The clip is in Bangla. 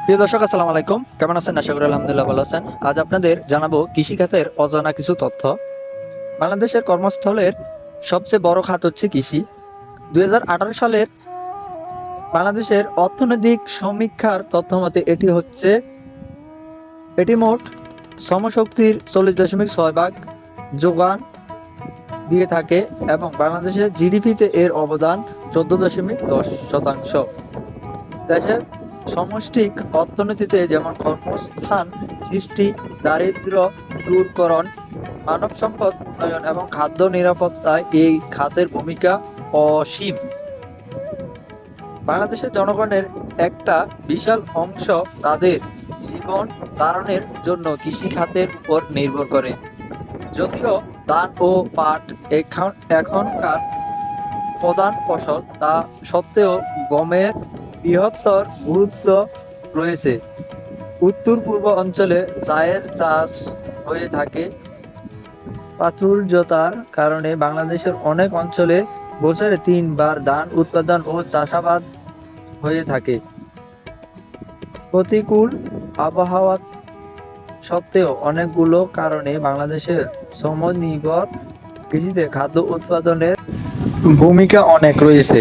প্রিয় দর্শক, আসসালামু আলাইকুম। কেমন আছেন? আশা করি আলহামদুলিল্লাহ ভালো আছেন। আজ আপনাদের জানাবো কৃষিখাতের অজানা কিছু তথ্য। বাংলাদেশের কর্মস্থলের সবচেয়ে বড় খাত হচ্ছে কৃষি। 2018 সালের বাংলাদেশের অর্থনৈতিক সমীক্ষার তথ্য মতে এটি মোট শ্রমশক্তির 40.6 ভাগ যোগান দিয়ে থাকে এবং বাংলাদেশের জিডিপিতে এর অবদান 14.10%। দেশের সমষ্টিক অর্থনীতিতে যেমন কর্মস্থান সৃষ্টি, দারিদ্র্য দূরকরণ, মানব সম্পদ উন্নয়ন এবং খাদ্য নিরাপত্তায় এই খাতের ভূমিকা অসীম। বাংলাদেশের জনগণের একটা বিশাল অংশ তাদের জীবন ধারণের জন্য কৃষি খাতের উপর নির্ভর করে। যদিও ধান ও পাট এখনকার প্রধান ফসল, তা সত্ত্বেও গমের বৃহত্তর গুরুত্ব রয়েছে। উত্তর-পূর্ব অঞ্চলে চায়ের চাষ হয়ে থাকে। প্রাচুর্যতার কারণে বাংলাদেশের অনেক অঞ্চলে বছরে 3 বার ধান উৎপাদন ও চাষাবাদ হয়ে থাকে। প্রতিকূল আবহাওয়া সত্ত্বেও অনেকগুলো কারণে বাংলাদেশের শ্রমনির্ভর কৃষিতে খাদ্য উৎপাদনের ভূমিকা অনেক রয়েছে।